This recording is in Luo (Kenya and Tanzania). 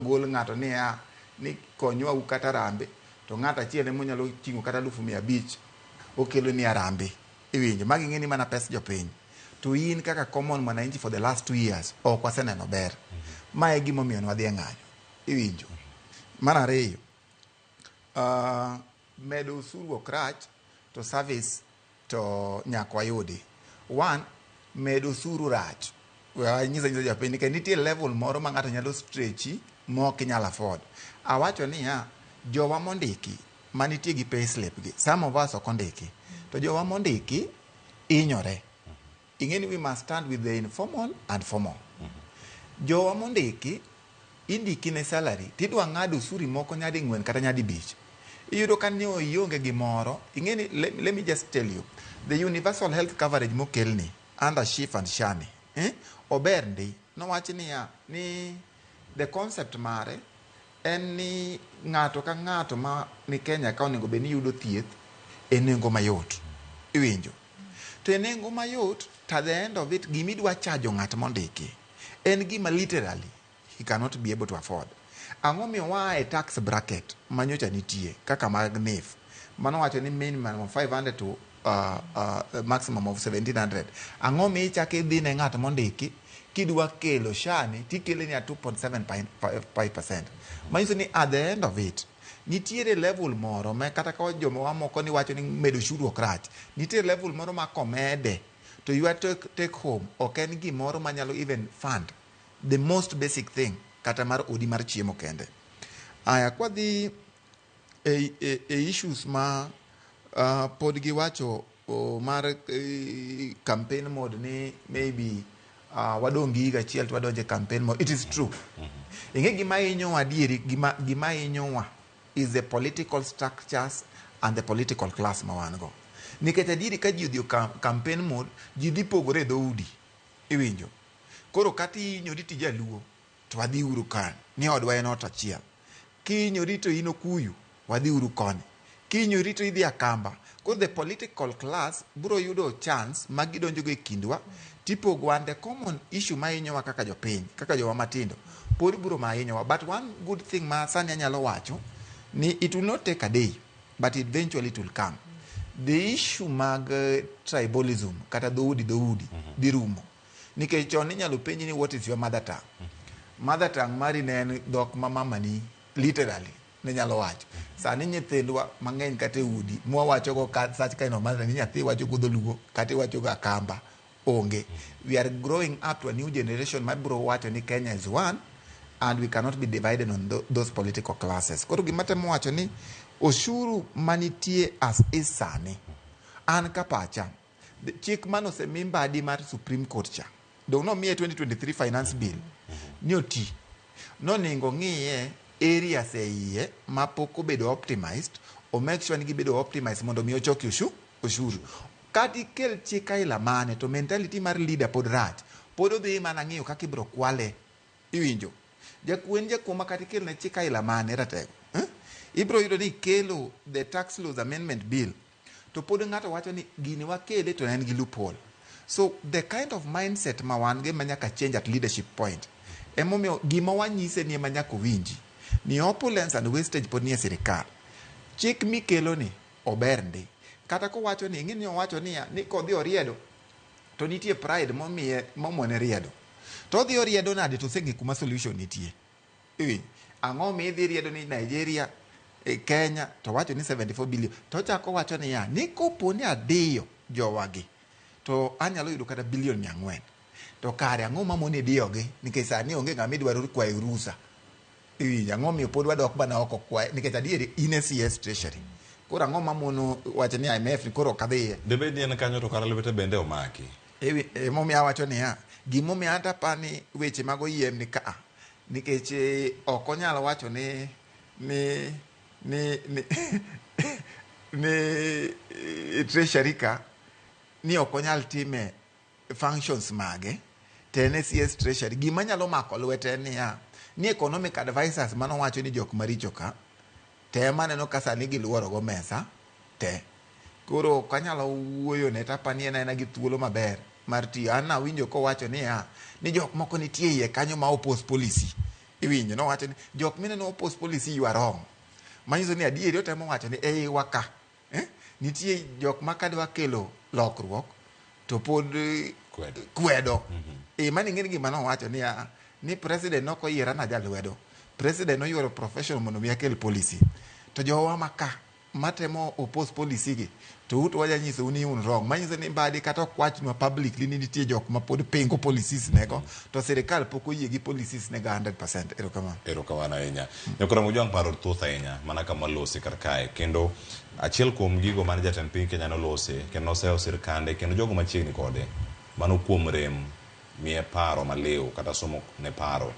gol ng'ato ni konywa u kata rambe to ng'ato achiel ema nyalo ting'o kata 500,000 okelo ni arambe iwinjo magi ng'eni mana pes jopiny to in kaka common mwananchi for the last 2 years ok waseneno ber ma e gima omiyo wadhi e ng'anyo iwinjo. Mar ariyo, medo osuru ok rach to service to nyaka wayudi. One, medo osuru rach nyiso jopiny nikech nitie level moro ma ng'ato nyalo stretchi mok inyalo afford. Awacho niya, jowa mondiki manitie gi payslip gi, some of us ok ondiki, to jowa mondiki hinyore. Ing'eni we must stand with the informal and formal. Jowa mondiki indiki ne salary tidwa ng'ado usuri moko nyadi 4 kata nyadi 5. Iyudo ka ni ionge gimoro. Ing'eni, let me just tell you, the universal health coverage mokelni under SHIF and SHANI ober ndi nowach niya ni the concept mare en ni ng'ato ka ng'ato ma ni Kenya ka onego bed ni yudo thieth e nengo mayot iwinjo. To e nengo mayot, at the end of it, gimidwa chajo ng'at mondiki en gima literally he cannot be able to afford. Ang'o miyo waa e tax bracket manyocha nitie kaka mag NIF mano wacho ni minimum of 500 to maximum of 1700. Ang'o miyo ichake dhi ne ng'at mondiki kidwa kelo SHANI tikele ni a 2.75%. Manyiso ni at the end of it nitiere level moro ma kata ka joma moko ni wacho ni medo osuru ok rach, nitiere level moro ma komede to you take home ok en gimoro manyalo even fund the most basic thing kata mar odi mar chiemo kende. Aya kwa dhi issues ma pod giwacho mar campaign mode ni maybe wadong gi achiel to wadonje campaign mode. It is true. Ing'e gima hinyowa adieri, gima hinyowa is the political structures and the political class ma wan go. Nikech adieri ka ji odhi campaign mode, ji dhi pogore dhoudi iwinjo. Koro kata hinyori ti jaluo to wadhi uru kan ni odwa en ot achiel. Kihinyori to in okuyu wadhi uru koni. Kihinyori to idhi Akamba. Koro the political class biro yudo chance ma gidonjo go e kindwa tipogo and the common issue ma hinyowa kaka jopiny, kaka jowa matindo pod biro ma hinyowa. But one good thing ma sani anyalo wacho ni it will not take a day but eventually it will come. The issue mag tribalism kata dhoudi dhi rumo. Nikech chon inyalo penji ni what is your mother tongue? Mother tongue mari ne en dhok ma mamani literally ne nyalo wacho. Sani nyithindwa mang'eny kata e udi mwawacho go such kind of mother ni nyathi wacho go dholuo kata wacho go Akamba onge. We are growing up to a new generation ma biro wacho ni Kenya is one and we cannot be divided on those political classes. Koro gima temo wacho ni osuru manitie as is sani an kapacha chik mano se mimbadi mar Supreme Court cha do no miye 2023 finance bill ni oti no ningo ng'iye areas e iye ma pok obedo optimized o make sure ni gibedo optimized mondo mi ochoki ushuru kati kel chika ila mane to mentality mar leader pod rach pod odhi mana ng'iyo kaka ibro kwale iwinjo jakuen jakuma kati kel ne chika ila mane ratego ibro yudo ni kelo the tax laws amendment bill to pod ng'ato wacho ni gini wakele to en gi loophole. So the kind of mindset ma wan ge manyaka change at leadership point emomiyo gima wanyise ni manyaka winji ni opulence and wastage pod nie sirikal. Chik mikelo ni ober ndi kata ko wacho ni ng'ini wacho ni kodhi oriedo to nitie pride momone riedo to odhi oriedo nade to seng'e kuma solution nitie ang'o mi idhi riedo ni Nigeria Kenya to wacho ni 74 billion to chako wacho ni kopo ni adiyo jowagi to anyalo yudo kata billion 400 to kare ang'o mamone diyogi nikech sani onge ng'ama idwaro kwayo rusa ang'o miyo pod wadok bana oko kwayo nikech adieri in a CS treasury. Koro ang'o mamono wacho ni IMF ni koro kadhiye debe ni en kanyo to kara lwete bende omaki momiyo awacho niya gimomiyo ata pani weche mag oyiem ni ka nikech ok onyalo wacho ni treasury ka ni ok onyal time functions mage tene CS treasury gima nyalo mako lwete ni economic advisors mano wacho ni jok maricho ka te maneno ka sani giluoro go mesa te koro kanyalo wuoyo ne tapani ena gi thuolo maber mar tiyo. An nawinjo ko wacho ni jok moko nitie iye kanyo ma oppose policy iwinjo nowacho ni jok mineno oppose policy you are wrong, manyiso ni adieri otemo wacho ni ei waka nitie jok ma kadwa kelo lokruok to pod kwedo. Mani ing'eni gima nowacho ni president nokoyiera na jalwedo, president noyuoro professional mondo mi akel policy, to jowa maka matemo oppose policy gi to ut waja nyiso ni un wrong, manyiso ni badi kata okwachnwa publicly ni nitie jok ma pod pengo policies nego to sirikal pok oyie gi policies nego 100%. Erokamano ahinya. Nyakora mujwang' paro thoth ahinya mana kama lose kar kae, kendo achiel kuom gigo mane jatend piny Kenya nolose kendo noseyo sirkande kendo jogo machiegni kode mano kuom rem miye paro maliw kata somo ne paro